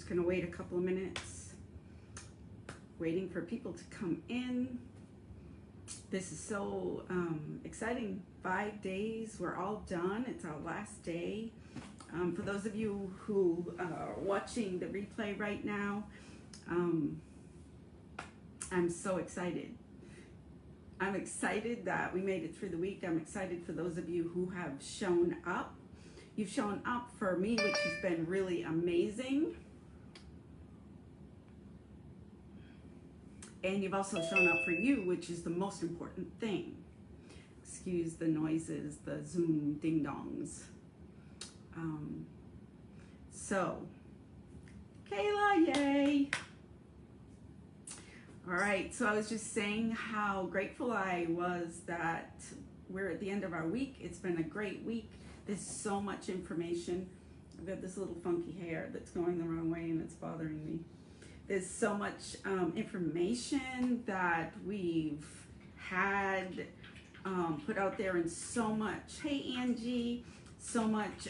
just going to wait a couple of minutes, waiting for people to come in. This is so exciting. 5 days, we're all done. It's our last day. For those of you who are watching the replay right now, I'm so excited. I'm excited that we made it through the week. I'm excited for those of you who have shown up. You've shown up for me, which has been really amazing. And you've also shown up for you, which is the most important thing. Excuse the noises, the Zoom ding-dongs. So, Kayla, yay! All right, so I was just saying how grateful I was that we're at the end of our week. It's been a great week. There's so much information. I've got this little funky hair that's going the wrong way and it's bothering me. There's so much information that we've had put out there, and so much, hey Angie, so much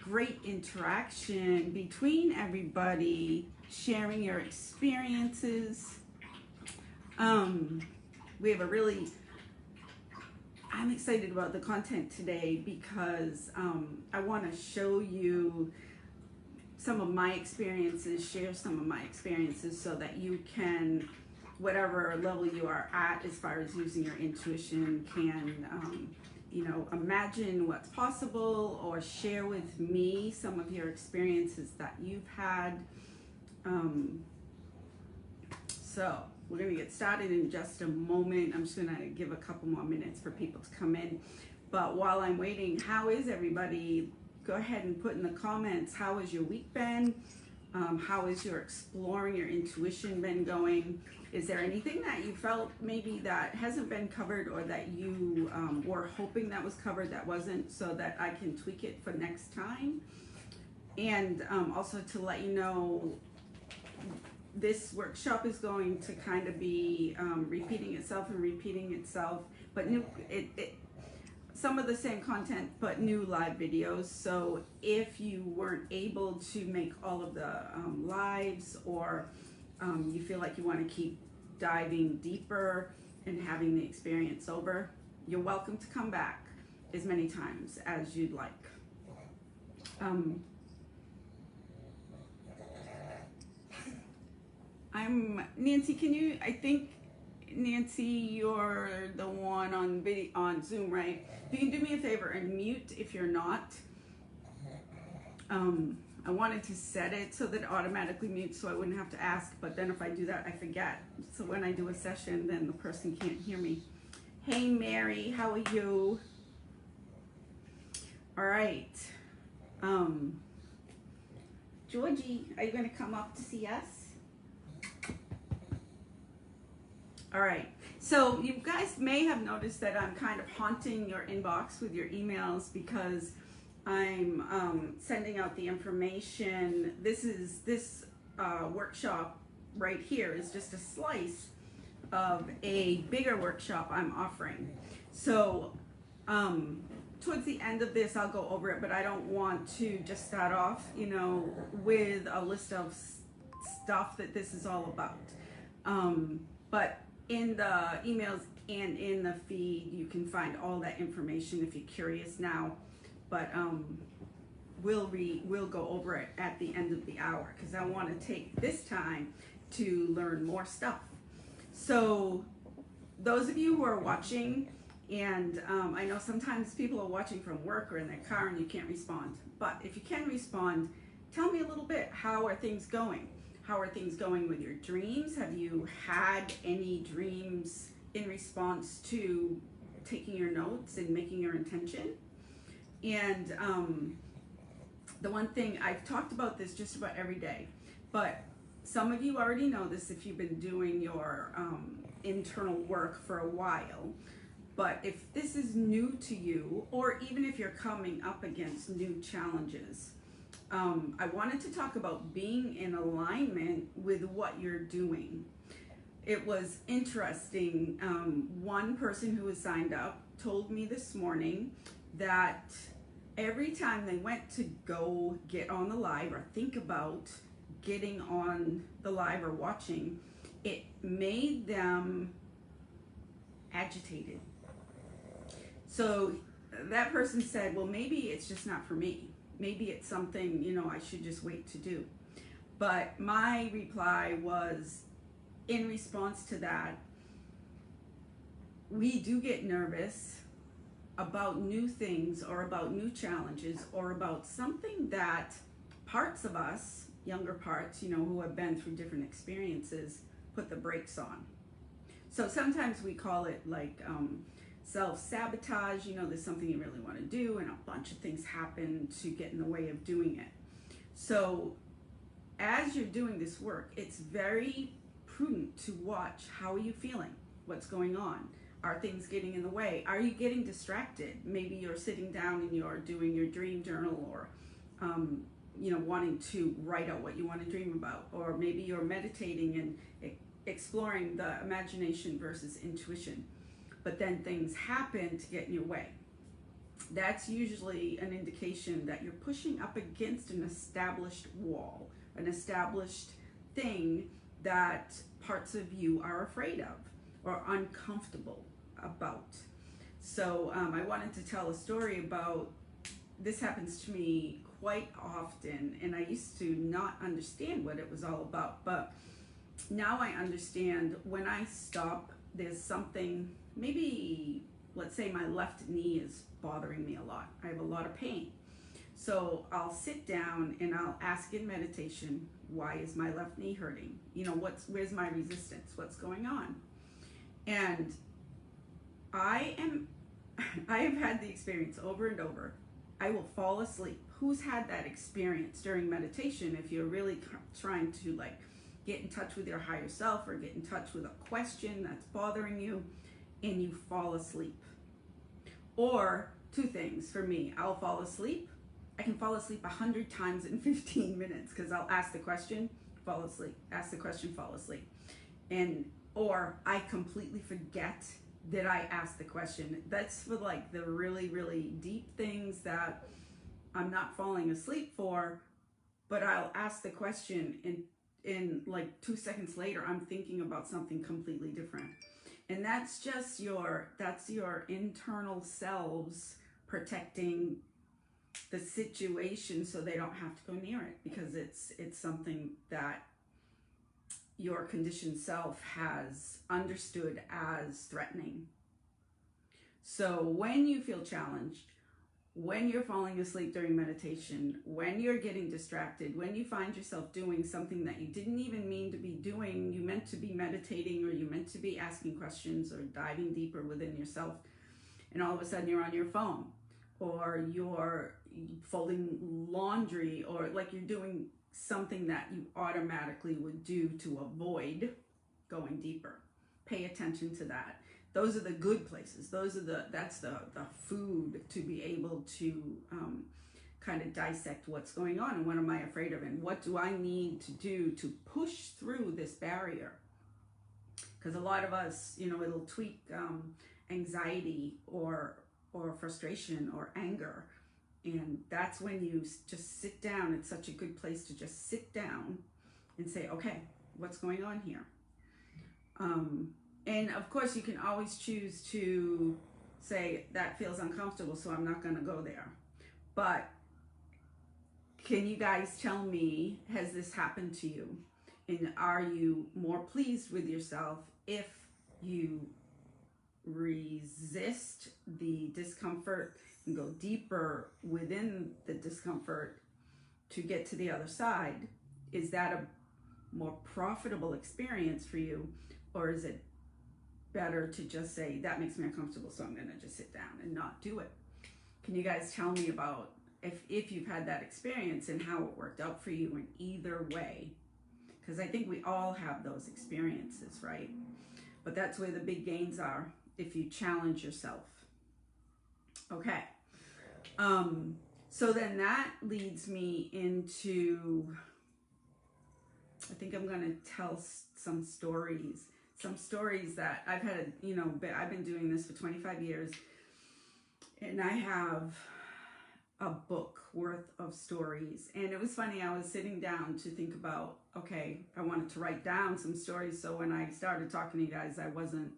great interaction between everybody, sharing your experiences. We have a really, I'm excited about the content today because I want to show you some of my experiences, share some of my experiences so that you can, whatever level you are at as far as using your intuition, can you know, imagine what's possible or share with me some of your experiences that you've had. So we're gonna get started in just a moment. I'm just gonna give a couple more minutes for people to come in. But while I'm waiting, how is everybody? Go ahead and put in the comments, how has your week been? How is your exploring your intuition been going? Is there anything that you felt maybe that hasn't been covered, or that you were hoping that was covered that wasn't, so that I can tweak it for next time? And also to let you know, this workshop is going to kind of be repeating itself, but new, some of the same content, but new live videos. So if you weren't able to make all of the lives, or you feel like you want to keep diving deeper and having the experience over, you're welcome to come back as many times as you'd like. I'm Nancy. Can you? I think Nancy, you're the one on video on Zoom, right? If you can do me a favor and mute if you're not. I wanted to set it so that it automatically mutes, so I wouldn't have to ask. But then if I do that, I forget. So when I do a session, then the person can't hear me. Hey Mary, how are you? All right. Georgie, are you going to come up to see us? All right, so you guys may have noticed that I'm kind of haunting your inbox with your emails because I'm sending out the information. This workshop right here is just a slice of a bigger workshop I'm offering. So towards the end of this, I'll go over it, but I don't want to just start off, you know, with a list of stuff that this is all about. But in the emails and in the feed, you can find all that information if you're curious now. But we'll go over it at the end of the hour because I want to take this time to learn more stuff. So those of you who are watching, and I know sometimes people are watching from work or in their car and you can't respond, but if you can respond, tell me a little bit, how are things going? How are things going with your dreams? Have you had any dreams in response to taking your notes and making your intention? And the one thing, I've talked about this just about every day, but some of you already know this if you've been doing your internal work for a while. But if this is new to you, or even if you're coming up against new challenges, I wanted to talk about being in alignment with what you're doing. It was interesting. One person who was signed up told me this morning that every time they went to go get on the live or think about getting on the live or watching, it made them agitated. So that person said, well, maybe it's just not for me. Maybe it's something, I should just wait to do. But my reply was, in response to that, we do get nervous about new things or about new challenges or about something that parts of us, younger parts, who have been through different experiences, put the brakes on. So sometimes we call it like self-sabotage. There's something you really want to do and a bunch of things happen to get in the way of doing it. So as you're doing this work, it's very prudent to watch, how are you feeling? What's going on? Are things getting in the way? Are you getting distracted? Maybe you're sitting down and you're doing your dream journal, or wanting to write out what you want to dream about, or maybe you're meditating and exploring the imagination versus intuition, but then things happen to get in your way. That's usually an indication that you're pushing up against an established wall, an established thing that parts of you are afraid of or uncomfortable about. So I wanted to tell a story about, this happens to me quite often, and I used to not understand what it was all about, but now I understand. When I stop, there's something, maybe let's say my left knee is bothering me a lot. I have a lot of pain. So I'll sit down and I'll ask in meditation, why is my left knee hurting? Where's my resistance? What's going on? And I have had the experience over and over. I will fall asleep. Who's had that experience during meditation? If you're really trying to get in touch with your higher self or get in touch with a question that's bothering you, and you fall asleep. Or two things for me, I'll fall asleep. I can fall asleep 100 times in 15 minutes because I'll ask the question, fall asleep, ask the question, fall asleep. Or I completely forget that I asked the question. That's for the really, really deep things that I'm not falling asleep for, but I'll ask the question and 2 seconds later, I'm thinking about something completely different. And that's just your internal selves protecting the situation so they don't have to go near it, because it's something that your conditioned self has understood as threatening. So when you feel challenged, when you're falling asleep during meditation, when you're getting distracted, when you find yourself doing something that you didn't even mean to be doing, you meant to be meditating, or you meant to be asking questions or diving deeper within yourself, and all of a sudden you're on your phone, or you're folding laundry, or you're doing something that you automatically would do to avoid going deeper. Pay attention to that. Those are the good places. That's the food to be able to kind of dissect what's going on and what am I afraid of, and what do I need to do to push through this barrier. Because a lot of us, it'll tweak anxiety or frustration or anger. And that's when you just sit down. It's such a good place to just sit down and say, okay, what's going on here? And of course, you can always choose to say, that feels uncomfortable, so I'm not going to go there. But can you guys tell me, has this happened to you? And are you more pleased with yourself if you resist the discomfort and go deeper within the discomfort to get to the other side? Is that a more profitable experience for you, or is it better to just say, that makes me uncomfortable, so I'm going to just sit down and not do it? Can you guys tell me about if you've had that experience and how it worked out for you in either way? Because I think we all have those experiences, right? But that's where the big gains are, if you challenge yourself. Okay. So then that leads me into, I think I'm going to tell some stories that I've had, I've been doing this for 25 years, and I have a book worth of stories. And it was funny, I was sitting down to think about, okay, I wanted to write down some stories, so when I started talking to you guys, I wasn't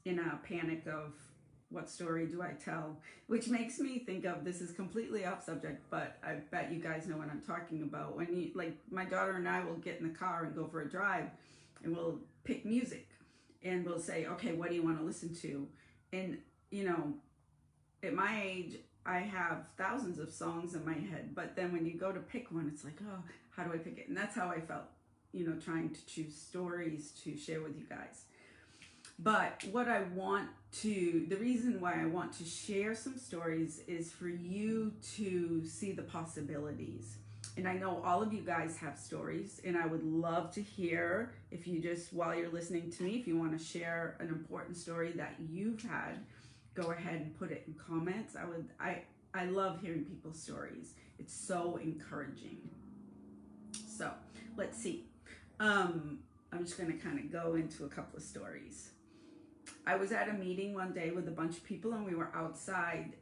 in a panic of what story do I tell, which makes me think of, this is completely off subject, but I bet you guys know what I'm talking about. When you, like, my daughter and I will get in the car and go for a drive, and we'll pick music, and we'll say, okay, what do you want to listen to? And, you know, at my age, I have thousands of songs in my head, but then when you go to pick one, it's like, oh, how do I pick it? And that's how I felt, you know, trying to choose stories to share with you guys. But what I want to, the reason why I want to share some stories is for you to see the possibilities. And I know all of you guys have stories, and I would love to hear, if you just, while you're listening to me, if you want to share an important story that you've had, go ahead and put it in comments. I love hearing people's stories. It's so encouraging. So let's see. I'm just going to kind of go into a couple of stories. I was at a meeting one day with a bunch of people, and we were outside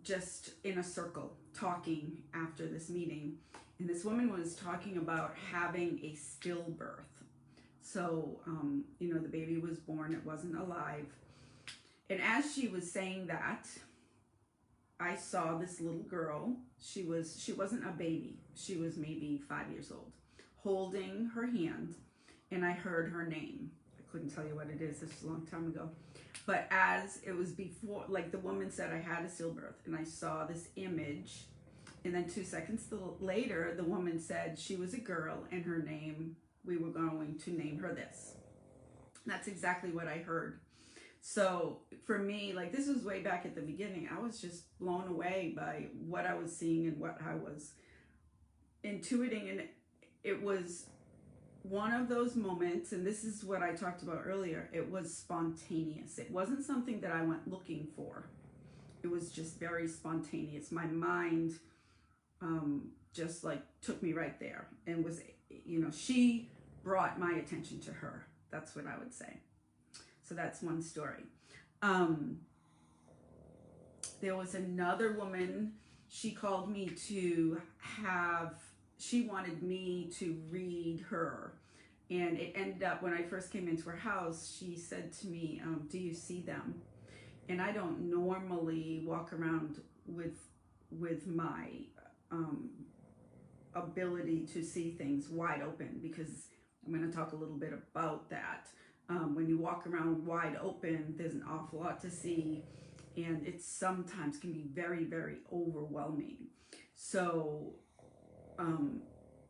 just in a circle talking after this meeting. And this woman was talking about having a stillbirth. So, you know, the baby was born, it wasn't alive. And as she was saying that, I saw this little girl. She wasn't a baby. She was maybe 5 years old, holding her hand, and I heard her name. I couldn't tell you what it is. This was a long time ago. But as it was before, like the woman said, I had a stillbirth, and I saw this image. And then 2 seconds later, the woman said she was a girl, and her name, we were going to name her this. That's exactly what I heard. So for me, like, this was way back at the beginning. I was just blown away by what I was seeing and what I was intuiting. And it was one of those moments, and this is what I talked about earlier, it was spontaneous. It wasn't something that I went looking for. It was just very spontaneous. My mind just like took me right there, and was, you know, she brought my attention to her. That's what I would say. So that's one story. There was another woman, she called me to she wanted me to read her. And it ended up, when I first came into her house, she said to me, do you see them? And I don't normally walk around with my ability to see things wide open, because I'm going to talk a little bit about that. When you walk around wide open, there's an awful lot to see, and it sometimes can be very, very overwhelming. So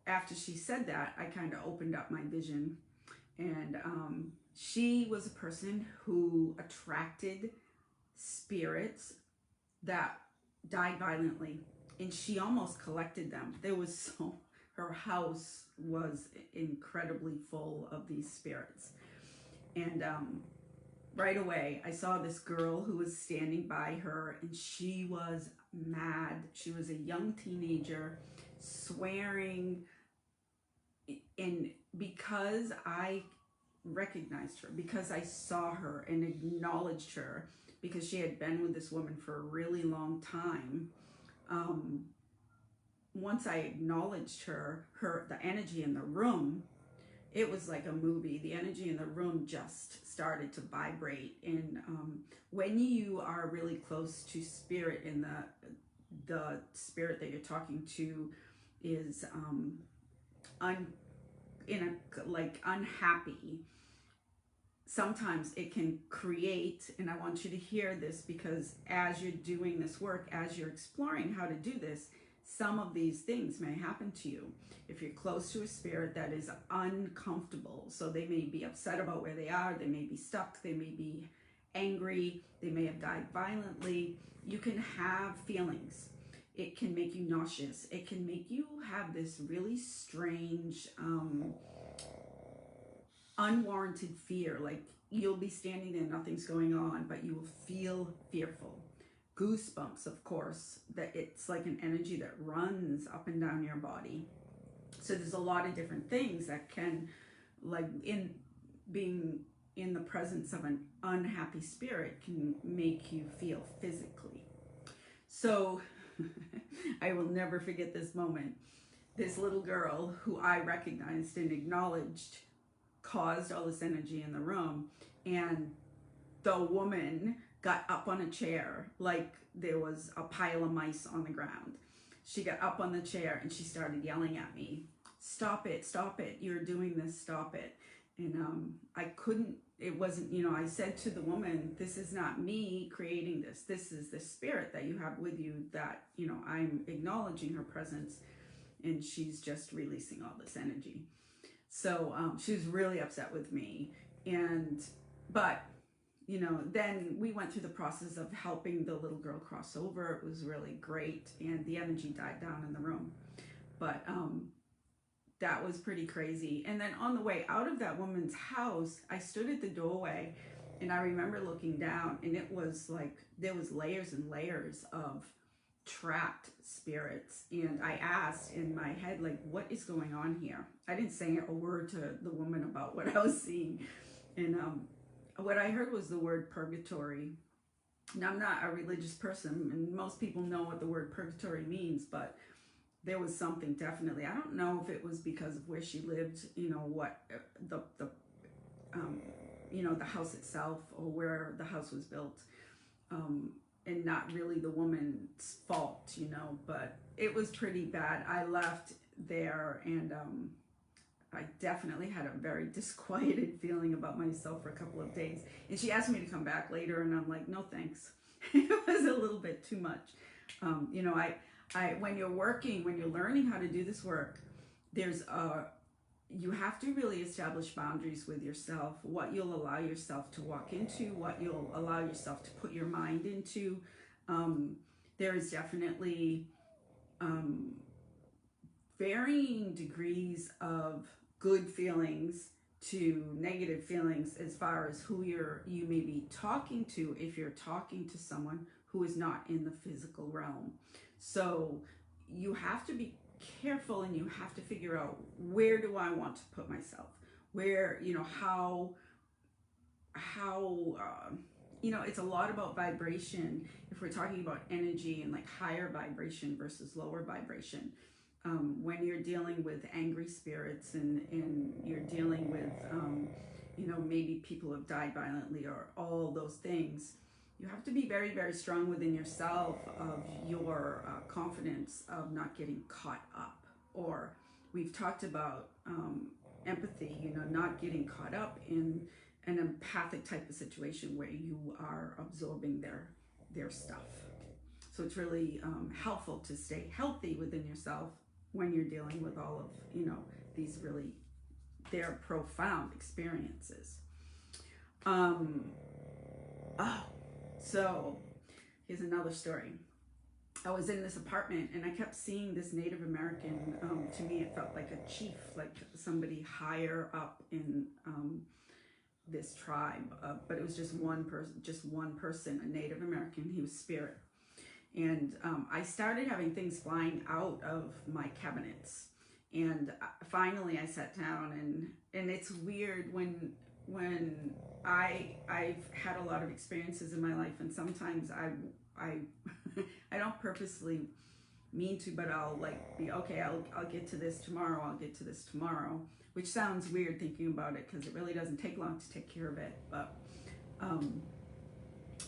after she said that, I kind of opened up my vision, and she was a person who attracted spirits that died violently, and she almost collected them. Her house was incredibly full of these spirits. And right away, I saw this girl who was standing by her, and she was mad. She was a young teenager, swearing. And because I recognized her, because I saw her and acknowledged her, because she had been with this woman for a really long time, once I acknowledged her, the energy in the room, it was like a movie. The energy in the room just started to vibrate. And when you are really close to spirit, and the spirit that you're talking to is unhappy, sometimes it can create, and I want you to hear this, because as you're doing this work, as you're exploring how to do this, some of these things may happen to you. If you're close to a spirit that is uncomfortable, so they may be upset about where they are, they may be stuck, they may be angry, they may have died violently, you can have feelings. It can make you nauseous. It can make you have this really strange, unwarranted fear. Like, you'll be standing there, nothing's going on, but you will feel fearful. Goosebumps, of course, that it's like an energy that runs up and down your body. So there's a lot of different things that can, like, being in the presence of an unhappy spirit can make you feel physically. So I will never forget this moment. This little girl who I recognized and acknowledged caused all this energy in the room, and the woman got up on a chair like there was a pile of mice on the ground. She got up on the chair and she started yelling at me, stop it, you're doing this, stop it. And I couldn't, it wasn't, I said to the woman, this is not me creating this. This is the spirit that you have with you that, I'm acknowledging her presence, and she's just releasing all this energy. So she was really upset with me. But then we went through the process of helping the little girl cross over. It was really great, and the energy died down in the room. But that was pretty crazy. And then on the way out of that woman's house, I stood at the doorway, and I remember looking down, and it was like there was layers and layers of trapped spirits. And I asked in my head, like, what is going on here? I didn't say a word to the woman about what I was seeing. And what I heard was the word purgatory. Now, I'm not a religious person, and most people know what the word purgatory means, but there was something definitely. I don't know if it was because of where she lived, what the house itself, or where the house was built, and not really the woman's fault, but it was pretty bad. I left there, and I definitely had a very disquieted feeling about myself for a couple of days. And she asked me to come back later, and I'm like, no thanks. It was a little bit too much. When you're working, when you're learning how to do this work, you have to really establish boundaries with yourself, what you'll allow yourself to walk into, what you'll allow yourself to put your mind into. There is definitely varying degrees of good feelings to negative feelings as far as who you may be talking to, if you're talking to someone who is not in the physical realm. So you have to be careful, and you have to figure out, where do I want to put myself? Where, how it's a lot about vibration. If we're talking about energy and like higher vibration versus lower vibration, when you're dealing with angry spirits, and you're dealing with, maybe people have died violently, or all those things, you have to be very, very strong within yourself of your confidence of not getting caught up. Or we've talked about empathy, not getting caught up in an empathic type of situation where you are absorbing their stuff. So it's really helpful to stay healthy within yourself when you're dealing with all of, these really, they're profound experiences. So here's another story. I was in this apartment, and I kept seeing this Native American. To me, it felt like a chief, like somebody higher up in this tribe. But it was just one person, a Native American. He was spirit. And I started having things flying out of my cabinets. And finally I sat down, and it's weird when I've had a lot of experiences in my life, and sometimes I I don't purposely mean to, but I'll like be, okay, I'll get to this tomorrow, which sounds weird thinking about it, because it really doesn't take long to take care of it. But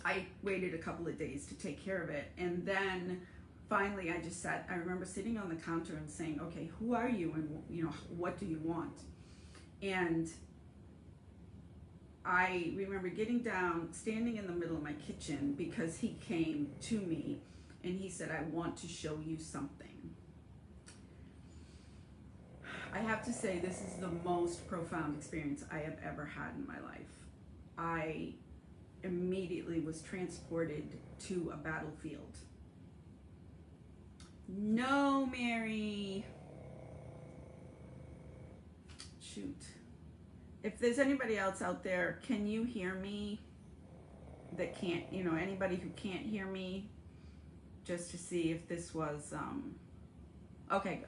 I waited a couple of days to take care of it, and then finally I remember sitting on the counter and saying, okay, who are you, and what do you want? And I remember getting down, standing in the middle of my kitchen, because he came to me and he said, I want to show you something. I have to say, this is the most profound experience I have ever had in my life. I immediately was transported to a battlefield. No, Mary. Shoot. If there's anybody else out there, can you hear me that can't, anybody who can't hear me, just to see if this was, okay,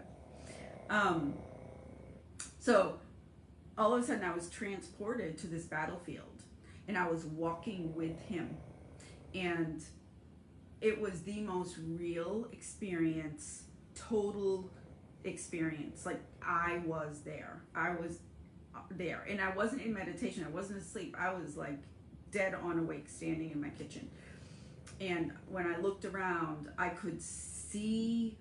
good. So all of a sudden I was transported to this battlefield, and I was walking with him, and it was the most real experience, total experience. Like, I was there. I was there. And I wasn't in meditation. I wasn't asleep. I was like dead on awake, standing in my kitchen. And when I looked around, I could see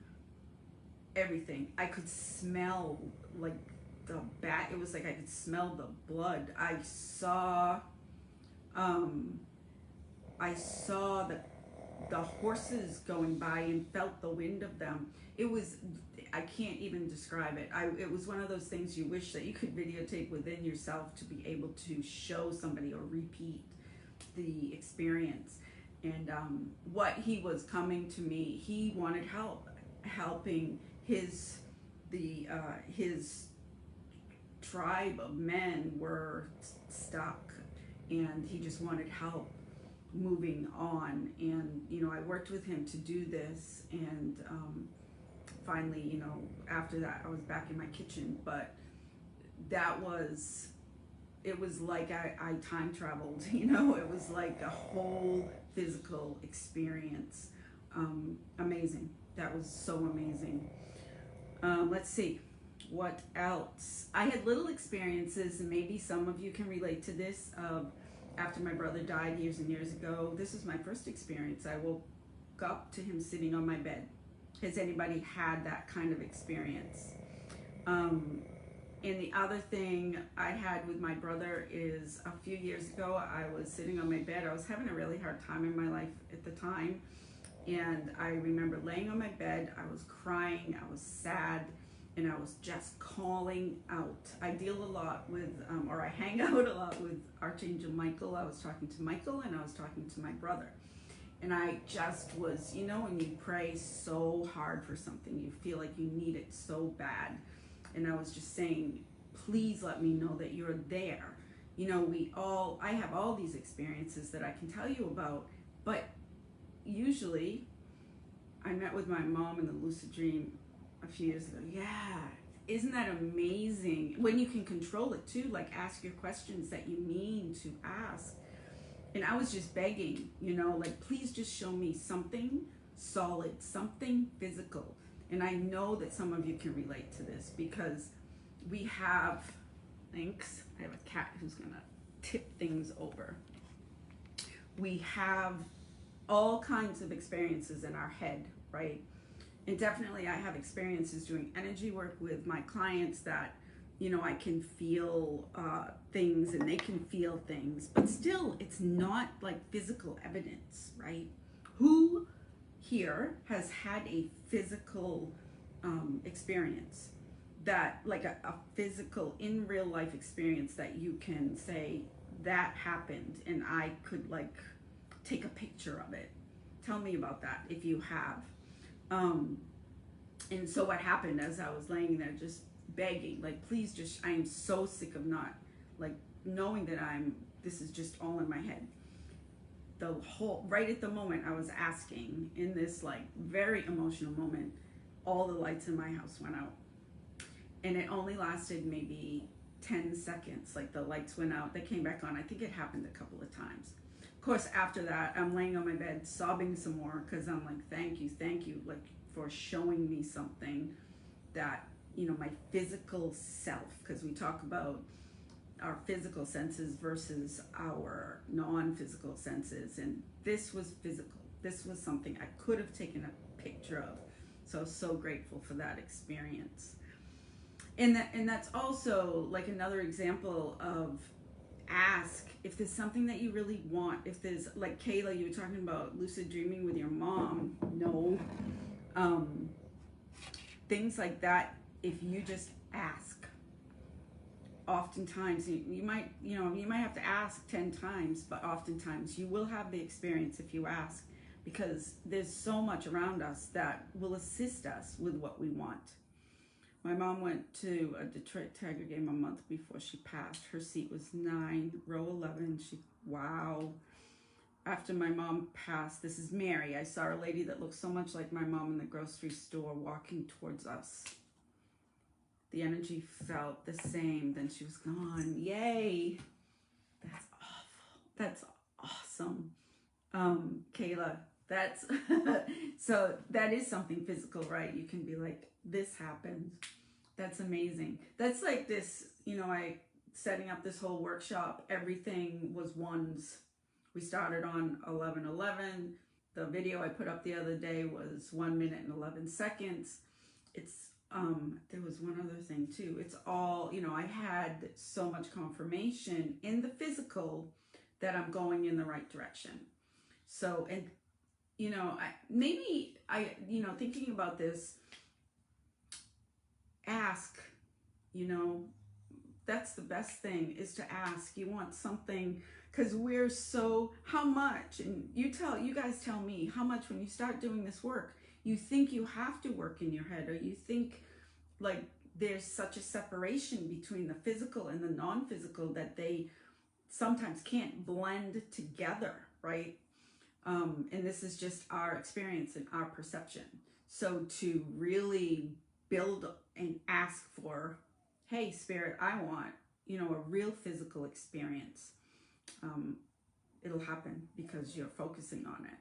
everything. I could smell like the bat. It was like I could smell the blood. I saw the horses going by and felt the wind of them. It was, I can't even describe it. It was one of those things you wish that you could videotape within yourself to be able to show somebody or repeat the experience. And what he was coming to me, he wanted help, helping his tribe of men were stuck, and he just wanted help moving on. And I worked with him to do this, and finally, after that, I was back in my kitchen. But it was like I time traveled. It was like a whole physical experience. Amazing. That was so amazing. Let's see, what else? I had little experiences, and maybe some of you can relate to this. After my brother died years and years ago, this was my first experience. I woke up to him sitting on my bed. Has anybody had that kind of experience? And the other thing I had with my brother is a few years ago, I was sitting on my bed. I was having a really hard time in my life at the time. And I remember laying on my bed, I was crying, I was sad, and I was just calling out. I deal a lot with, or I hang out a lot with Archangel Michael. I was talking to Michael, and I was talking to my brother. And I just was, when you pray so hard for something, you feel like you need it so bad. And I was just saying, please let me know that you're there. I have all these experiences that I can tell you about, but usually, I met with my mom in the lucid dream a few years ago. Yeah, isn't that amazing? When you can control it too, like ask your questions that you mean to ask. And I was just begging, like, please just show me something solid, something physical. And I know that some of you can relate to this, because we have, thanks, I have a cat who's gonna tip things over. We have all kinds of experiences in our head, right? And definitely I have experiences doing energy work with my clients that, I can feel things, and they can feel things, but still it's not like physical evidence, right? Who here has had a physical experience, that like a physical in real life experience that you can say that happened and I could like take a picture of it? Tell me about that if you have. And so what happened, as I was laying there just begging, like, please just, I am so sick of not like knowing that this is just all in my head. Right at the moment I was asking, in this like very emotional moment, all the lights in my house went out. And it only lasted maybe 10 seconds. Like the lights went out, they came back on. I think it happened a couple of times. Of course, after that, I'm laying on my bed sobbing some more, because I'm like, thank you, like, for showing me something that, my physical self, because we talk about our physical senses versus our non-physical senses, and this was physical. This was something I could have taken a picture of. So grateful for that experience. And that's also like another example of, ask if there's something that you really want. If there's, like Kayla, you were talking about lucid dreaming with your mom. No, things like that. If you just ask, oftentimes you might have to ask 10 times, but oftentimes you will have the experience if you ask, because there's so much around us that will assist us with what we want. My mom went to a Detroit Tiger game a month before she passed. Her seat was 9, row 11. Wow. After my mom passed, this is Mary. I saw a lady that looked so much like my mom in the grocery store walking towards us. The energy felt the same. Then she was gone. Yay. That's awful. That's awesome. Kayla, That's so that is something physical, right? You can be like, this happened. That's amazing. That's like this, I setting up this whole workshop, everything was ones. We started on 11:11. The video I put up the other day was 1 minute and 11 seconds. It's there was one other thing too. It's all, I had so much confirmation in the physical that I'm going in the right direction. So, and thinking about this, ask, that's the best thing, is to ask. You want something, because we're so, how much, and you guys tell me, how much when you start doing this work, you think you have to work in your head, or you think like there's such a separation between the physical and the non-physical that they sometimes can't blend together, right? And this is just our experience and our perception. So to really build and ask for, hey, spirit, I want, a real physical experience. It'll happen because you're focusing on it.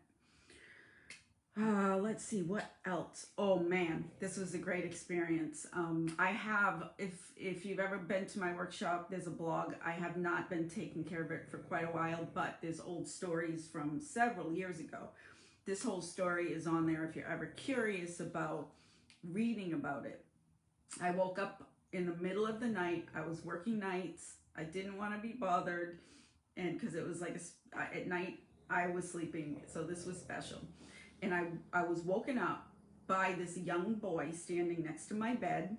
Let's see, what else? Oh man, this was a great experience. I have, if you've ever been to my workshop, there's a blog. I have not been taking care of it for quite a while, but there's old stories from several years ago. This whole story is on there if you're ever curious about reading about it. I woke up in the middle of the night. I was working nights. I didn't want to be bothered, and because it was like at night I was sleeping, so this was special. And I was woken up by this young boy standing next to my bed,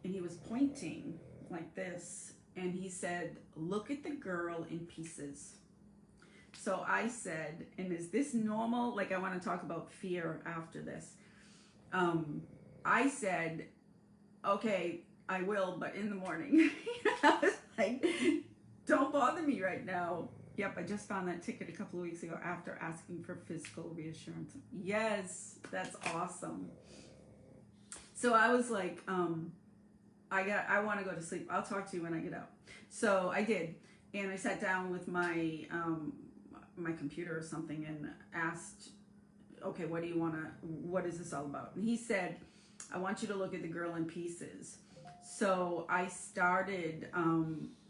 and he was pointing like this, and he said, "Look at the girl in pieces." So I said, and is this normal? Like, I want to talk about fear after this. I said, okay, I will, but in the morning. I was like, don't bother me right now. Yep, I just found that ticket a couple of weeks ago after asking for physical reassurance. Yes, that's awesome. So I was like, I want to go to sleep. I'll talk to you when I get up. So I did, and I sat down with my my computer or something and asked, okay, what is this all about? And he said, I want you to look at the girl in pieces. So I started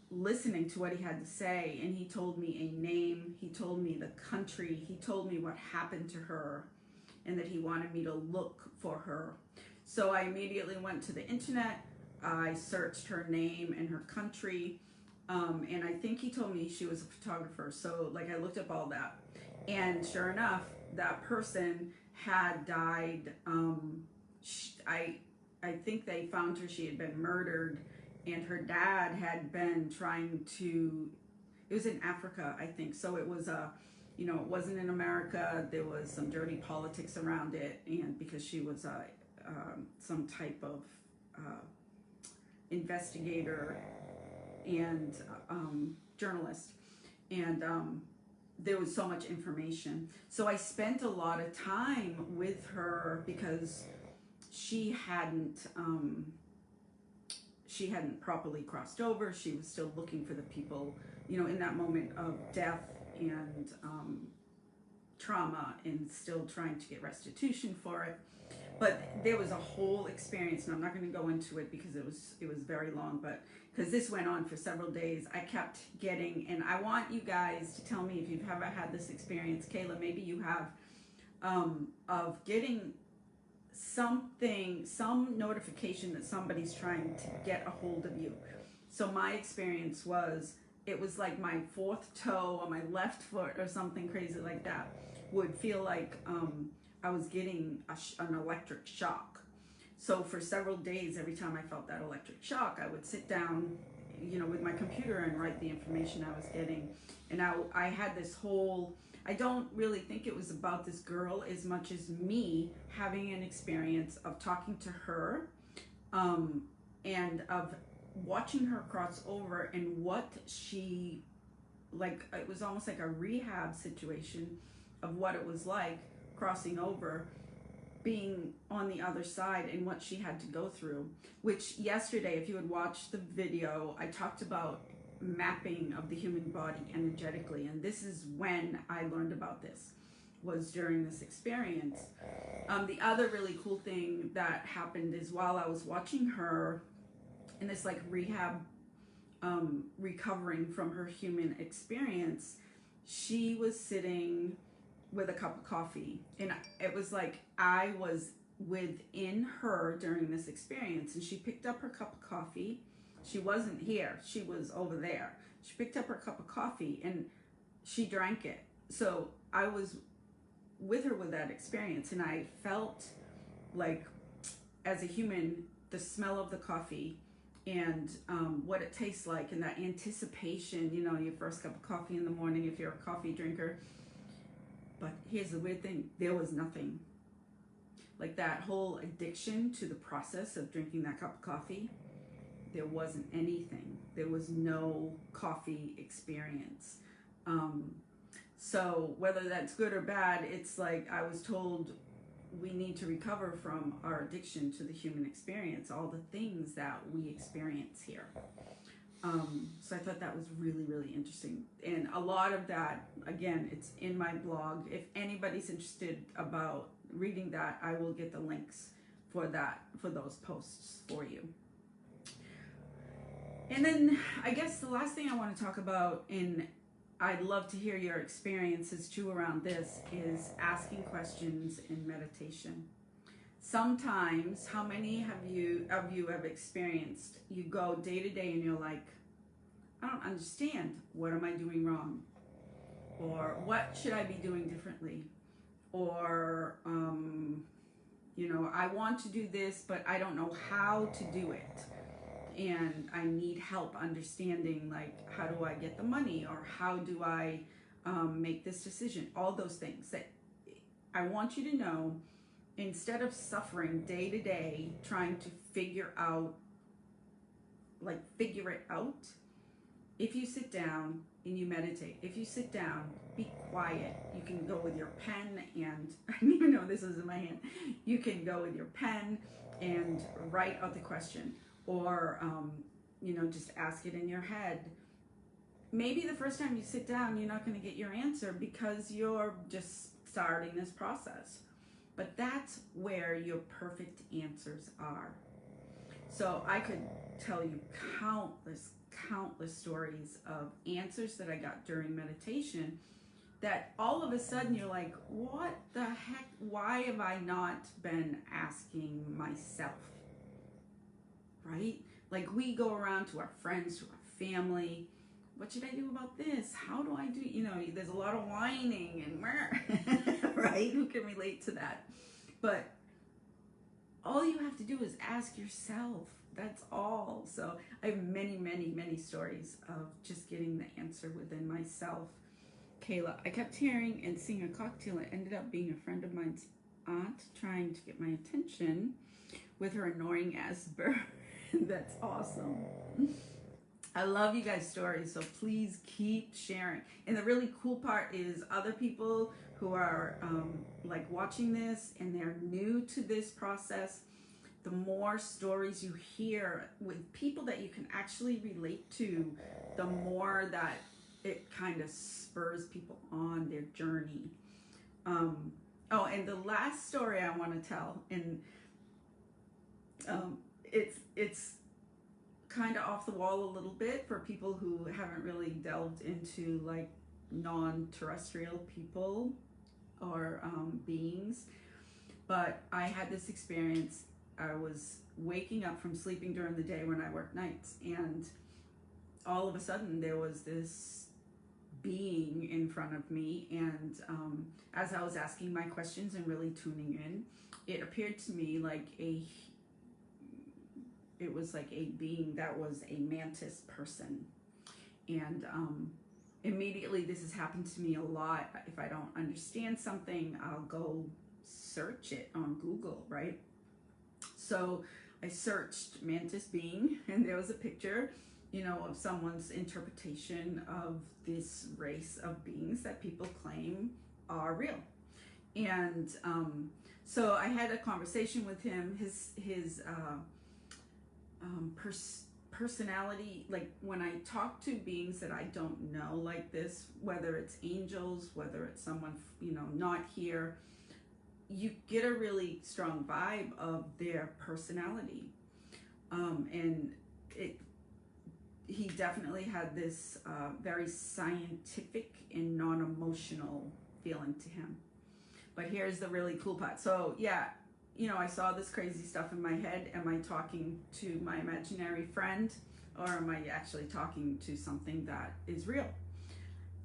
listening to what he had to say, and he told me a name, he told me the country, he told me what happened to her, and that he wanted me to look for her. So I immediately went to the internet, I searched her name and her country, and I think he told me she was a photographer, so like I looked up all that, and sure enough, that person had died. I think they found her, she had been murdered, and her dad had been trying to, it was in Africa, I think, so it was it wasn't in America. There was some dirty politics around it, and because she was some type of investigator and journalist, and there was so much information. So I spent a lot of time with her because she hadn't properly crossed over. She was still looking for the people, in that moment of death and trauma, and still trying to get restitution for it. But there was a whole experience, and I'm not going to go into it because it was very long, but because this went on for several days, I kept getting, and I want you guys to tell me if you've ever had this experience. Kayla, maybe you have, of getting some notification that somebody's trying to get a hold of you. So my experience was, it was like my fourth toe on my left foot or something crazy like that would feel like I was getting an electric shock. So for several days, every time I felt that electric shock, I would sit down, with my computer and write the information I was getting. And I had this whole, I don't really think it was about this girl as much as me having an experience of talking to her, and of watching her cross over, and what she, like, it was almost like a rehab situation of what it was like crossing over, being on the other side, and what she had to go through. Which yesterday, if you had watched the video, I talked about mapping of the human body energetically, and this is when I learned about this, was during this experience. The other really cool thing that happened is while I was watching her in this like rehab, recovering from her human experience, she was sitting with a cup of coffee, and it was like I was within her during this experience, and she picked up her cup of coffee. She wasn't here, she was over there. She picked up her cup of coffee and she drank it. So I was with her with that experience, and I felt like, as a human, the smell of the coffee and what it tastes like, and that anticipation, you know, your first cup of coffee in the morning if you're a coffee drinker. But here's the weird thing, there was nothing. Like that whole addiction to the process of drinking that cup of coffee, there wasn't anything. There was no coffee experience. So whether that's good or bad, it's like I was told we need to recover from our addiction to the human experience, all the things that we experience here. So I thought that was really, really interesting. And a lot of that, again, it's in my blog. If anybody's interested about reading that, I will get the links for that, for those posts for you. And then I guess the last thing I want to talk about, and I'd love to hear your experiences too around this, is asking questions in meditation. Sometimes, how many of you have experienced, you go day to day and you're like, I don't understand. What am I doing wrong? Or what should I be doing differently? Or, you know, I want to do this, but I don't know how to do it. And I need help understanding, like, how do I get the money? Or how do I make this decision? All those things that I want you to know, instead of suffering day to day, trying to figure it out, if you sit down and you meditate, if you sit down, be quiet. You can go with your pen and, I didn't even know this was in my hand. You can go with your pen and write out the question, or, you know, just ask it in your head. Maybe the first time you sit down, you're not going to get your answer because you're just starting this process. But that's where your perfect answers are. So I could tell you countless stories of answers that I got during meditation that all of a sudden you're like, what the heck? Why have I not been asking myself? Right? Like, we go around to our friends, to our family. What should I do about this? How do I do? You know, there's a lot of whining and right? Who can relate to that? But all you have to do is ask yourself. That's all. So I have many stories of just getting the answer within myself. Kayla, I kept hearing and seeing a cocktail. It ended up being a friend of mine's aunt trying to get my attention with her annoying ass bird. That's awesome. I love you guys' stories, so please keep sharing. And the really cool part is other people who are like watching this and they're new to this process, the more stories you hear with people that you can actually relate to, the more that it kind of spurs people on their journey. Oh, and the last story I want to tell, and it's kind of off the wall a little bit for people who haven't really delved into like non-terrestrial people or beings. But I had this experience. I was waking up from sleeping during the day when I work nights, and all of a sudden there was this being in front of me, and as I was asking my questions and really tuning in, it appeared to me like it was like a being that was a mantis person. And immediately, this has happened to me a lot. If I don't understand something, I'll go search it on Google, right? So I searched mantis being, and there was a picture, you know, of someone's interpretation of this race of beings that people claim are real. And so I had a conversation with him. His personality, like when I talk to beings that I don't know like this, whether it's angels, whether it's someone, you know, not here, you get a really strong vibe of their personality. And he definitely had this very scientific and non-emotional feeling to him. But here's the really cool part. So yeah, you know, I saw this crazy stuff in my head. Am I talking to my imaginary friend, or am I actually talking to something that is real?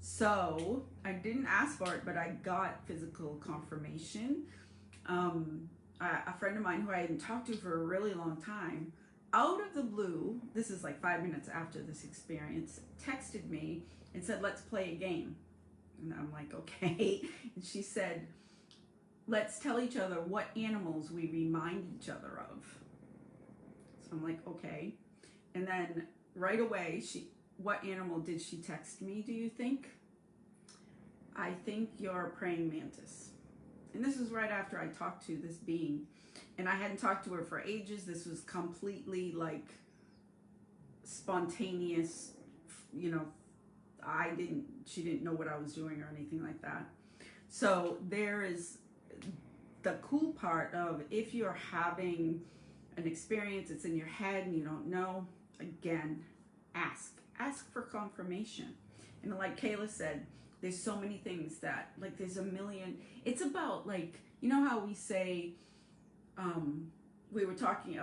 So I didn't ask for it, but I got physical confirmation. A friend of mine who I hadn't talked to for a really long time, out of the blue, this is like 5 minutes after this experience, texted me and said, let's play a game. And I'm like, okay. And she said, let's tell each other what animals we remind each other of. So I'm like, okay. And then right away, what animal did she text me, do you think? I think you're a praying mantis. And this was right after I talked to this being. And I hadn't talked to her for ages. This was completely like spontaneous, you know, she didn't know what I was doing or anything like that. So there is the cool part of, if you're having an experience, it's in your head and you don't know, again, ask for confirmation. And like Kayla said, there's so many things that, like, there's a million. It's about, like, you know how we say, I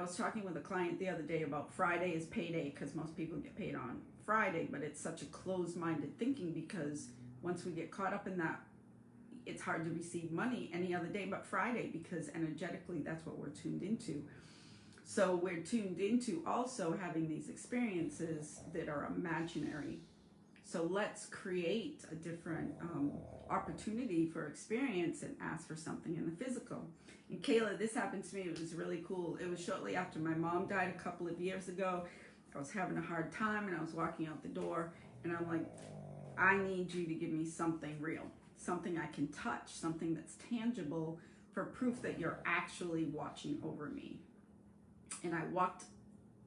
was talking with a client the other day about Friday is payday, because most people get paid on Friday, but it's such a closed-minded thinking, because once we get caught up in that, it's hard to receive money any other day but Friday, because energetically that's what we're tuned into. So we're tuned into also having these experiences that are imaginary. So let's create a different opportunity for experience and ask for something in the physical. And Kayla, this happened to me. It was really cool. It was shortly after my mom died a couple of years ago. I was having a hard time and I was walking out the door and I'm like, I need you to give me something real, something I can touch, something that's tangible for proof that you're actually watching over me. And I walked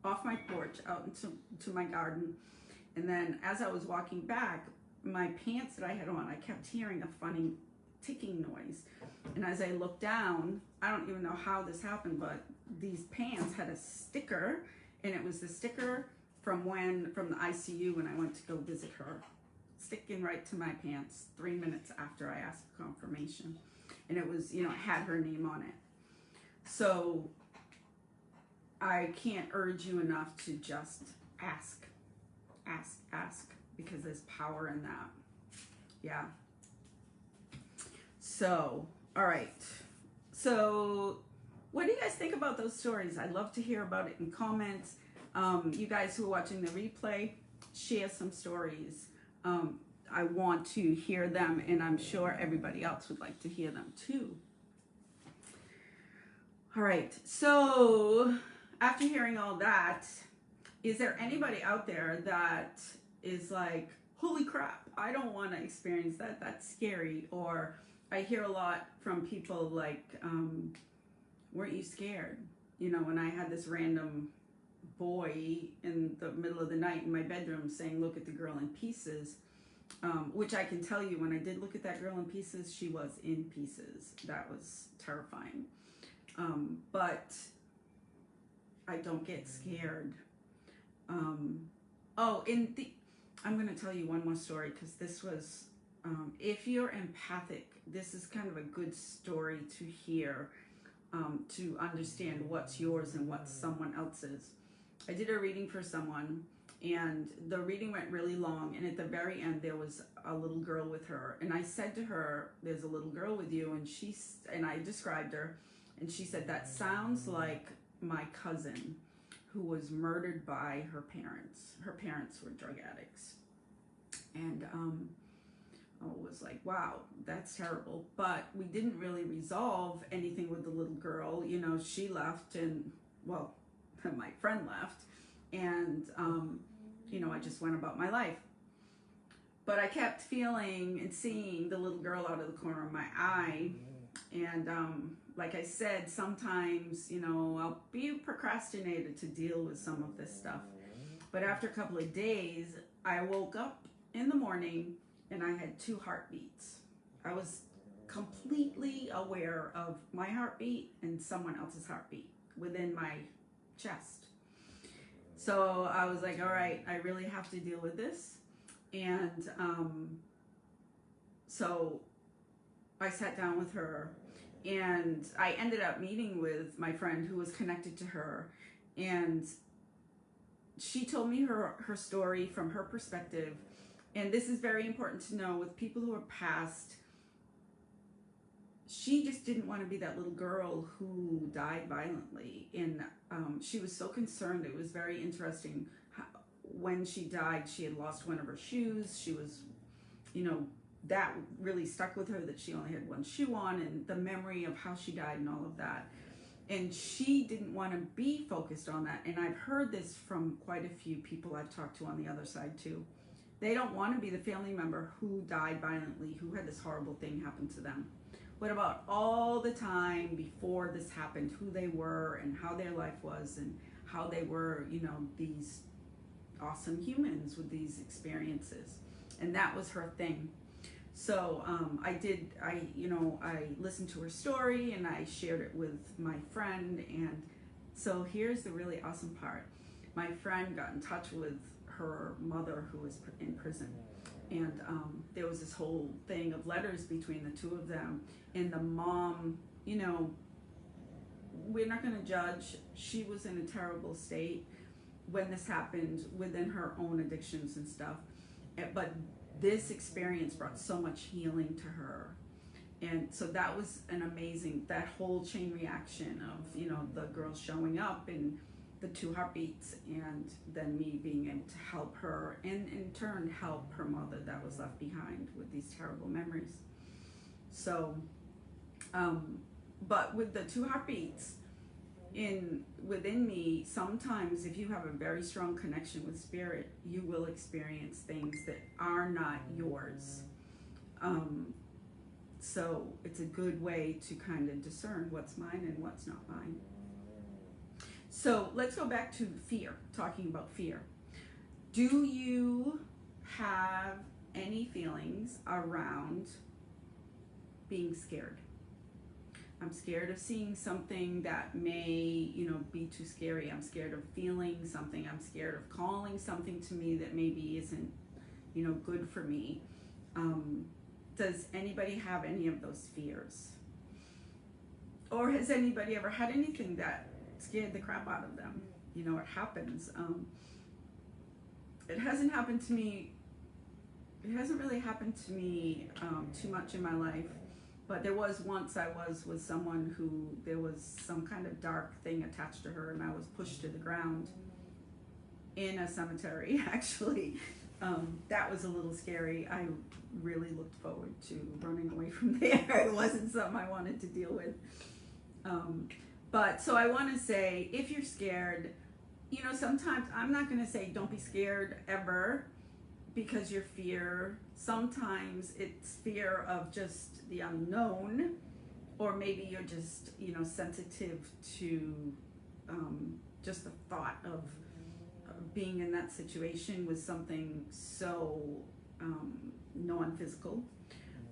off my porch out into my garden. And then as I was walking back, my pants that I had on, I kept hearing a funny ticking noise. And as I looked down, I don't even know how this happened, but these pants had a sticker, and it was the sticker from the ICU when I went to go visit her, sticking right to my pants 3 minutes after I asked for confirmation. And it was, you know, it had her name on it. So I can't urge you enough to just ask, because there's power in that. Yeah. So, all right. So what do you guys think about those stories? I'd love to hear about it in comments. You guys who are watching the replay, share some stories. I want to hear them, and I'm sure everybody else would like to hear them too. All right. So after hearing all that, is there anybody out there that is like, holy crap, I don't want to experience that, that's scary? Or I hear a lot from people like, weren't you scared? You know, when I had this random boy in the middle of the night in my bedroom saying, look at the girl in pieces, which I can tell you, when I did look at that girl in pieces, she was in pieces. That was terrifying. But I don't get scared. I'm going to tell you one more story, because this was, if you're empathic, this is kind of a good story to hear, to understand what's yours and what's someone else's. I did a reading for someone, and the reading went really long, and at the very end there was a little girl with her, and I said to her, there's a little girl with you, and I described her, and she said, that sounds like my cousin who was murdered by her parents. Her parents were drug addicts. And I was like, wow, that's terrible. But we didn't really resolve anything with the little girl. You know, she left, and, well, my friend left. And, you know, I just went about my life. But I kept feeling and seeing the little girl out of the corner of my eye. And like I said, sometimes, you know, I'll be a procrastinator to deal with some of this stuff. But after a couple of days, I woke up in the morning and I had 2 heartbeats. I was completely aware of my heartbeat and someone else's heartbeat within my chest. So I was like, all right, I really have to deal with this. And so I sat down with her, and I ended up meeting with my friend who was connected to her, and she told me her story from her perspective. And this is very important to know with people who are passed. She just didn't want to be that little girl who died violently, and she was so concerned. It was very interesting. When she died, she had lost one of her shoes. She was, that really stuck with her, that she only had one shoe on, and the memory of how she died and all of that. And she didn't want to be focused on that. And I've heard this from quite a few people I've talked to on the other side too. They don't want to be the family member who died violently, who had this horrible thing happen to them. What about all the time before this happened, who they were and how their life was and how they were, these awesome humans with these experiences. And that was her thing. So I listened to her story and I shared it with my friend. And so here's the really awesome part. My friend got in touch with her mother, who was in prison. And there was this whole thing of letters between the two of them. And the mom, we're not going to judge. She was in a terrible state when this happened within her own addictions and stuff. But this experience brought so much healing to her. And so that was an amazing, that whole chain reaction of, the girl showing up and the 2 heartbeats, and then me being able to help her and in turn help her mother that was left behind with these terrible memories. So, but with the 2 heartbeats within me, sometimes if you have a very strong connection with spirit, you will experience things that are not yours. So it's a good way to kind of discern what's mine and what's not mine. So let's go back to fear, talking about fear. Do you have any feelings around being scared? I'm scared of seeing something that may, be too scary. I'm scared of feeling something. I'm scared of calling something to me that maybe isn't, good for me. Does anybody have any of those fears? Or has anybody ever had anything that scared the crap out of them? It happens. It hasn't happened to me. It hasn't really happened to me too much in my life. But there was once I was with someone who there was some kind of dark thing attached to her, and I was pushed to the ground in a cemetery, actually. That was a little scary. I really looked forward to running away from there. It wasn't something I wanted to deal with. But so I want to say, if you're scared, sometimes I'm not going to say don't be scared ever because you're fear. Sometimes it's fear of just the unknown, or maybe you're just, sensitive to just the thought of being in that situation with something so non-physical.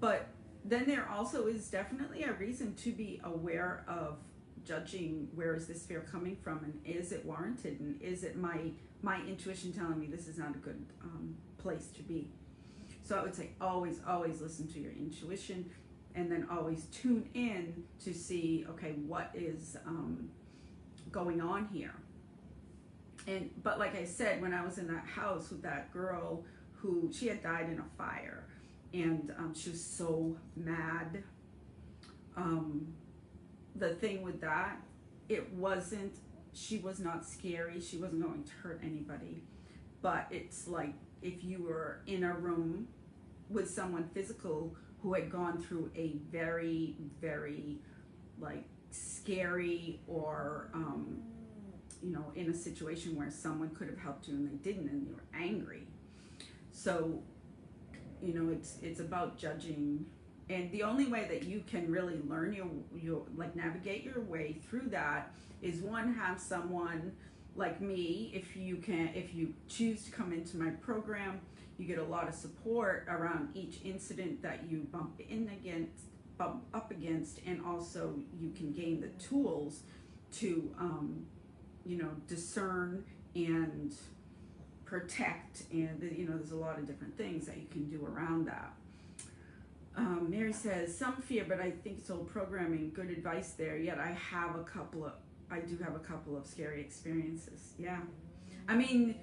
But then there also is definitely a reason to be aware of judging, where is this fear coming from, and is it warranted, and is it my intuition telling me this is not a good place to be. So I would say always listen to your intuition, and then always tune in to see, okay, what is going on here. But like I said, when I was in that house with that girl who, she had died in a fire, and she was so mad. The thing with that, she was not scary. She wasn't going to hurt anybody. But it's like if you were in a room with someone physical who had gone through a very, very scary or, in a situation where someone could have helped you and they didn't, and you were angry. So, it's about judging. And the only way that you can really learn your navigate your way through that is, one, have someone like me, if you choose to come into my program, you get a lot of support around each incident that you bump up against, and also you can gain the tools to discern and protect, and there's a lot of different things that you can do around that. Mary says, some fear, but I think it's old programming. Good advice there. Yet I do have a couple of scary experiences. Yeah. I mean,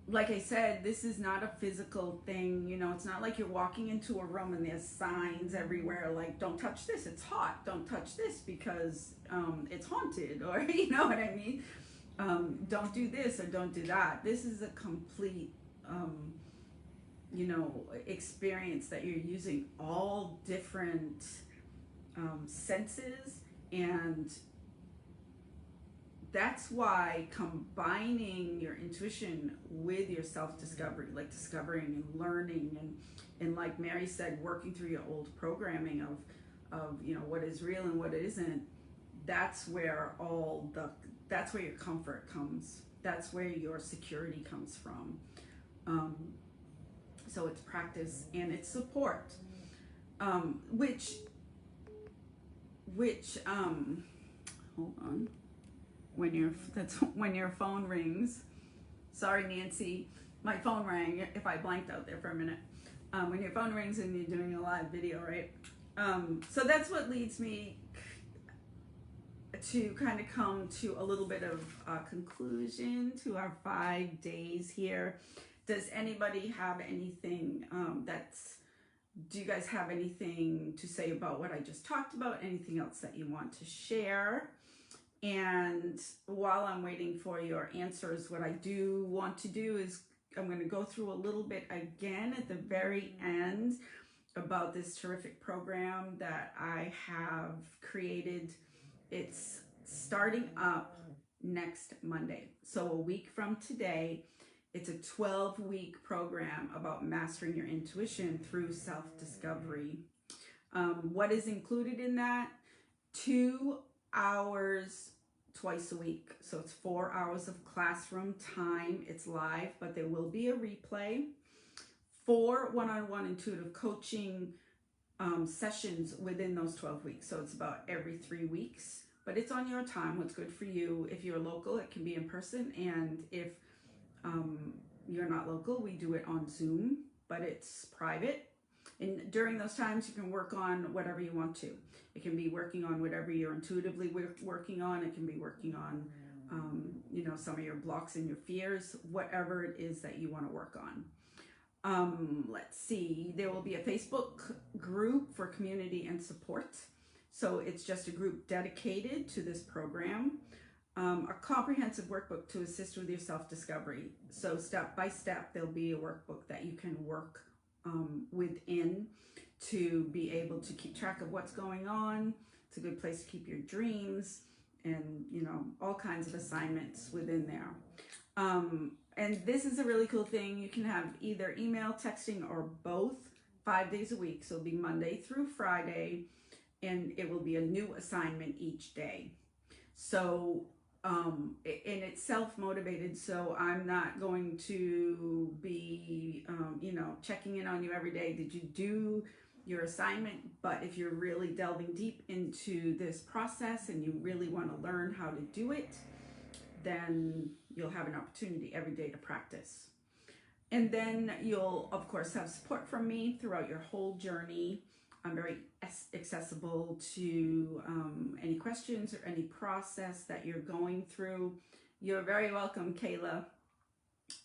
like I said, this is not a physical thing. It's not like you're walking into a room and there's signs everywhere like, don't touch this, it's hot. Don't touch this because it's haunted, or you know what I mean? Don't do this or don't do that. This is a complete experience that you're using all different senses, and that's why combining your intuition with your self-discovery, like discovering and learning, and like Mary said, working through your old programming of what is real and what isn't. That's where that's where your comfort comes. That's where your security comes from. So it's practice and it's support, which hold on, when your phone rings. Sorry, Nancy, my phone rang. If I blanked out there for a minute, when your phone rings and you're doing a live video, right? So that's what leads me to kind of come to a little bit of a conclusion to our 5 days here. Does anybody have anything do you guys have anything to say about what I just talked about? Anything else that you want to share? And while I'm waiting for your answers, what I do want to do is I'm going to go through a little bit again at the very end about this terrific program that I have created. It's starting up next Monday. So a week from today. It's a 12-week program about mastering your intuition through self-discovery. What is included in that? 2 hours twice a week. So it's 4 hours of classroom time. It's live, but there will be a replay. 4 one-on-one intuitive coaching sessions within those 12 weeks. So it's about every 3 weeks, but it's on your time, what's good for you. If you're local, it can be in person. And if you're not local, we do it on Zoom, but it's private. And during those times, you can work on whatever you want to. It can be working on whatever you're intuitively working on. It can be working on, some of your blocks and your fears, whatever it is that you want to work on. Let's see, there will be a Facebook group for community and support. So it's just a group dedicated to this program. A comprehensive workbook to assist with your self-discovery. So step by step, there'll be a workbook that you can work within to be able to keep track of what's going on. It's a good place to keep your dreams and, all kinds of assignments within there. And this is a really cool thing. You can have either email, texting, or both 5 days a week. So it'll be Monday through Friday, and it will be a new assignment each day. So, and it's self-motivated, so I'm not going to be, checking in on you every day. Did you do your assignment? But if you're really delving deep into this process and you really want to learn how to do it, then you'll have an opportunity every day to practice. And then you'll, of course, have support from me throughout your whole journey. I'm very accessible to any questions or any process that you're going through. You're very welcome, Kayla.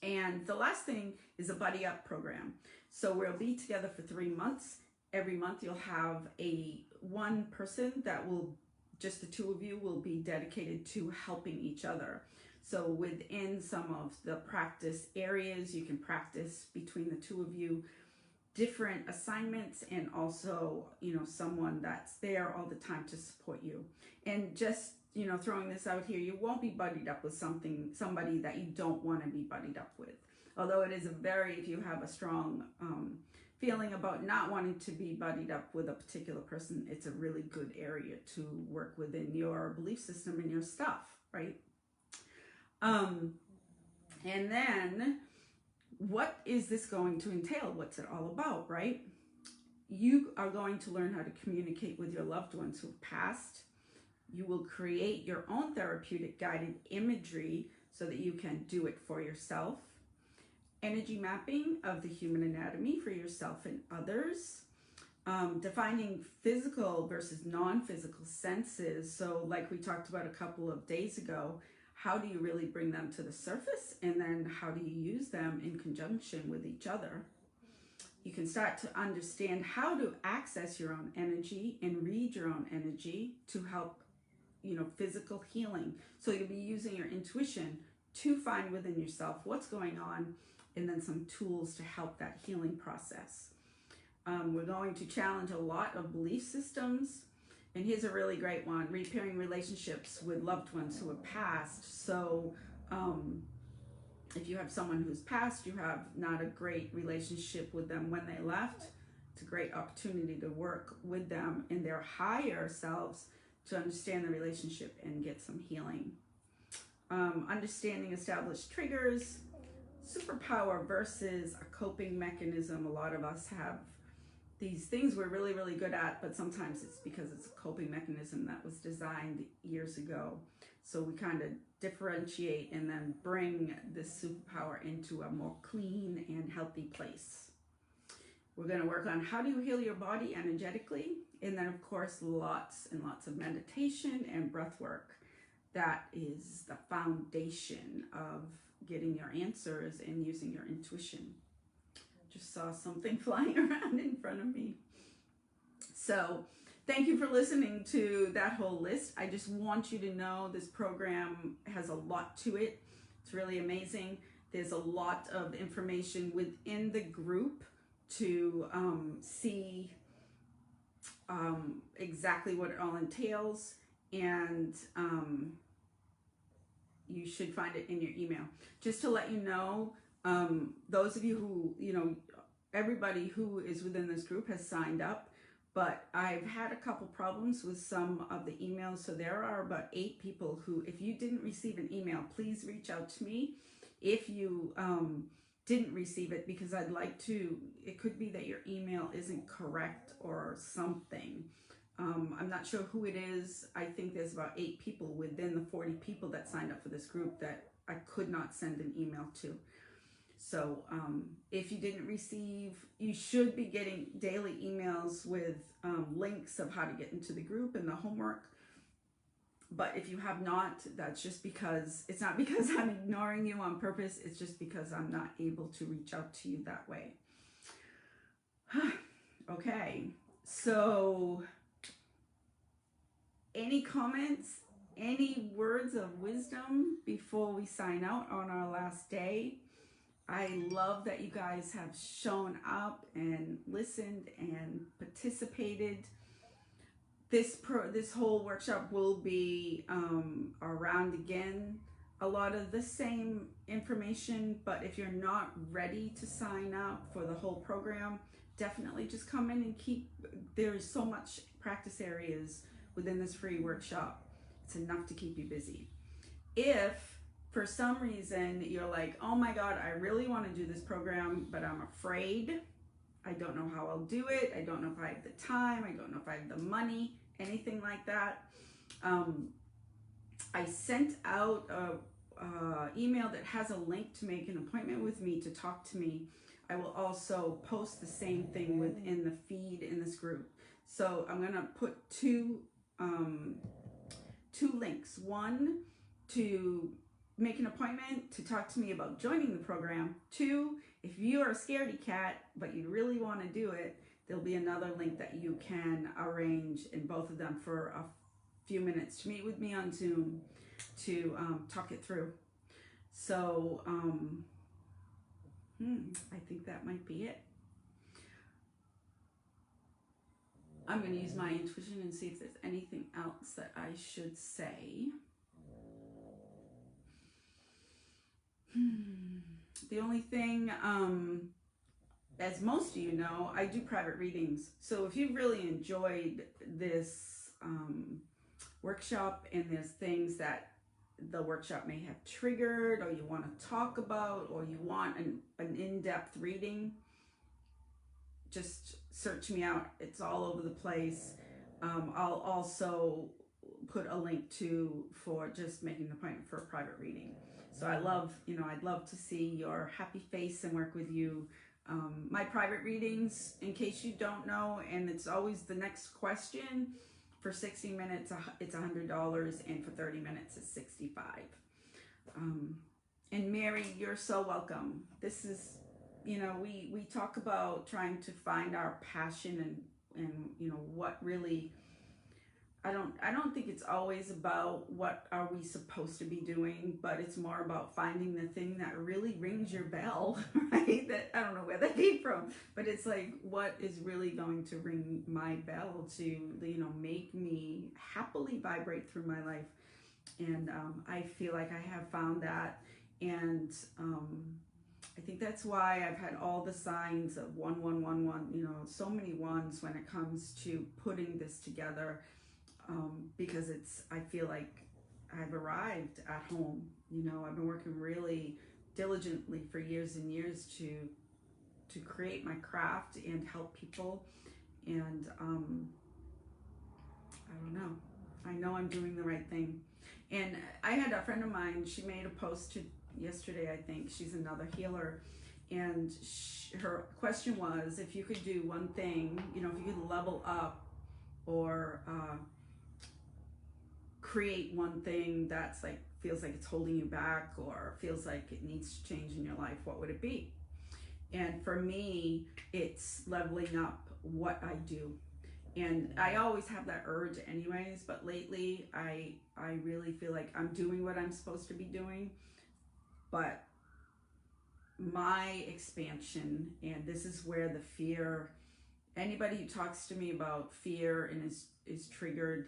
And the last thing is a buddy up program. So we'll be together for 3 months. Every month you'll have one person that will, just the two of you will be dedicated to helping each other. So within some of the practice areas, you can practice between the two of you different assignments, and also, someone that's there all the time to support you. And just, throwing this out here, you won't be buddied up with somebody that you don't want to be buddied up with. Although it is if you have a strong feeling about not wanting to be buddied up with a particular person, it's a really good area to work within your belief system and your stuff, right? And then what is this going to entail? What's it all about, right? You are going to learn how to communicate with your loved ones who've passed. You will create your own therapeutic guided imagery so that you can do it for yourself. Energy mapping of the human anatomy for yourself and others. Defining physical versus non-physical senses. So like we talked about a couple of days ago, how do you really bring them to the surface? And then how do you use them in conjunction with each other? You can start to understand how to access your own energy and read your own energy to help, physical healing. So you'll be using your intuition to find within yourself what's going on, and then some tools to help that healing process. We're going to challenge a lot of belief systems. And here's a really great one: repairing relationships with loved ones who have passed. So if you have someone who's passed, you have not a great relationship with them when they left, it's a great opportunity to work with them in their higher selves to understand the relationship and get some healing. Understanding established triggers, superpower versus a coping mechanism. A lot of us have these things we're really, really good at, but sometimes it's because it's a coping mechanism that was designed years ago. So we kind of differentiate and then bring this superpower into a more clean and healthy place. We're going to work on how do you heal your body energetically, and then of course lots and lots of meditation and breath work. That is the foundation of getting your answers and using your intuition. Just saw something flying around in front of me. So thank you for listening to that whole list. I just want you to know this program has a lot to it. It's really amazing. There's a lot of information within the group to see exactly what it all entails, and you should find it in your email. Just to let you know, those of you who, everybody who is within this group has signed up, but I've had a couple problems with some of the emails. So there are about 8 people who, if you didn't receive an email, please reach out to me if you didn't receive it, because I'd like to, it could be that your email isn't correct or something. I'm not sure who it is. I think there's about 8 people within the 40 people that signed up for this group that I could not send an email to. So if you didn't receive, you should be getting daily emails with links of how to get into the group and the homework. But if you have not, that's just because, it's not because I'm ignoring you on purpose. It's just because I'm not able to reach out to you that way. Okay, so any comments, any words of wisdom before we sign out on our last day? I love that you guys have shown up and listened and participated. This whole workshop will be around again. A lot of the same information, but if you're not ready to sign up for the whole program, definitely just come in and there is so much practice areas within this free workshop. It's enough to keep you busy. If for some reason you're like, oh my God, I really want to do this program, but I'm afraid, I don't know how I'll do it, I don't know if I have the time, I don't know if I have the money, anything like that, I sent out a email that has a link to make an appointment with me to talk to me. I will also post the same thing within the feed in this group. So I'm gonna put two links. One, to make an appointment to talk to me about joining the program. 2, if you are a scaredy cat but you really want to do it, there'll be another link that you can arrange in both of them for a few minutes to meet with me on Zoom to talk it through. So I think that might be it. I'm going to use my intuition and see if there's anything else that I should say. The only thing, as most of you know, I do private readings. So if you've really enjoyed this workshop and there's things that the workshop may have triggered, or you want to talk about, or you want an in-depth reading, just search me out. It's all over the place. I'll also put a link for just making an appointment for a private reading. So I'd love to see your happy face and work with you. My private readings, in case you don't know, and it's always the next question. For 60 minutes, it's $100, and for 30 minutes, it's $65. And Mary, you're so welcome. This is, we talk about trying to find our passion and what really. I don't think it's always about what are we supposed to be doing, but it's more about finding the thing that really rings your bell, right? That I don't know where that came from, but it's like, what is really going to ring my bell to, make me happily vibrate through my life. And I feel like I have found that. And I think that's why I've had all the signs of 1, so many ones when it comes to putting this together. Because I feel like I've arrived at home. I've been working really diligently for years and years to create my craft and help people. And I don't know. I know I'm doing the right thing. And I had a friend of mine, she made a post yesterday, I think. She's another healer. And her question was, if you could do one thing, if you could level up or create one thing that's like feels like it's holding you back or feels like it needs to change in your life, what would it be? And for me, it's leveling up what I do. And I always have that urge anyways, but lately I really feel like I'm doing what I'm supposed to be doing. But my expansion, and this is where the fear, anybody who talks to me about fear and is triggered,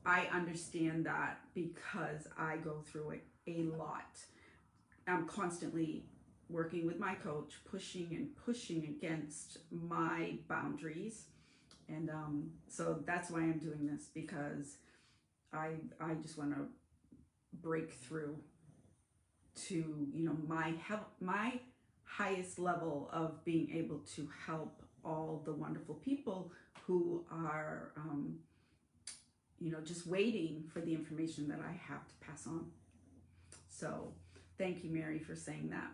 I understand that because I go through it a lot. I'm constantly working with my coach, pushing against my boundaries. And so that's why I'm doing this, because I just want to break through to, my highest level of being able to help all the wonderful people who are, just waiting for the information that I have to pass on. So thank you, Mary, for saying that.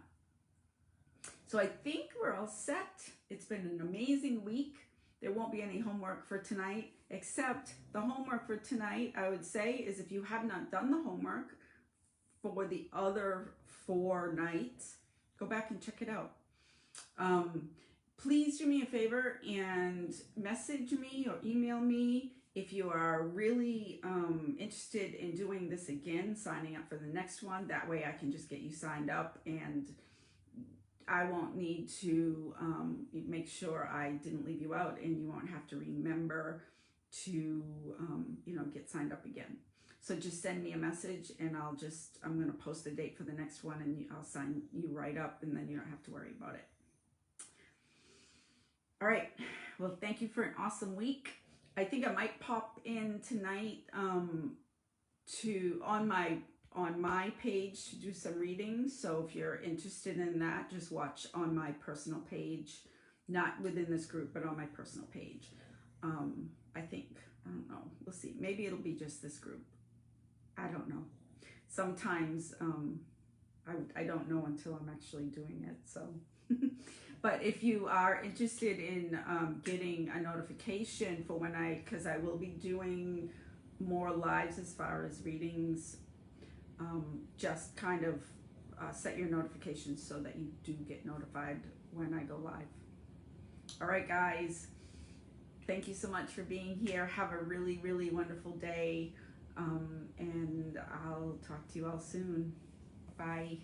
So I think we're all set. It's been an amazing week. There won't be any homework for tonight, except the homework for tonight, I would say, is if you have not done the homework for the other 4 nights, go back and check it out. Please do me a favor and message me or email me if you are really interested in doing this again, signing up for the next one. That way I can just get you signed up, and I won't need to make sure I didn't leave you out, and you won't have to remember to get signed up again. So just send me a message, and I'm going to post the date for the next one, and I'll sign you right up, and then you don't have to worry about it. All right. Well, thank you for an awesome week. I think I might pop in tonight on my page to do some readings. So if you're interested in that, just watch on my personal page, not within this group, but on my personal page. I don't know. We'll see. Maybe it'll be just this group. I don't know. Sometimes I don't know until I'm actually doing it. So, but if you are interested in getting a notification for because I will be doing more lives as far as readings, just kind of set your notifications so that you do get notified when I go live. All right, guys. Thank you so much for being here. Have a really, really wonderful day. And I'll talk to you all soon. Bye.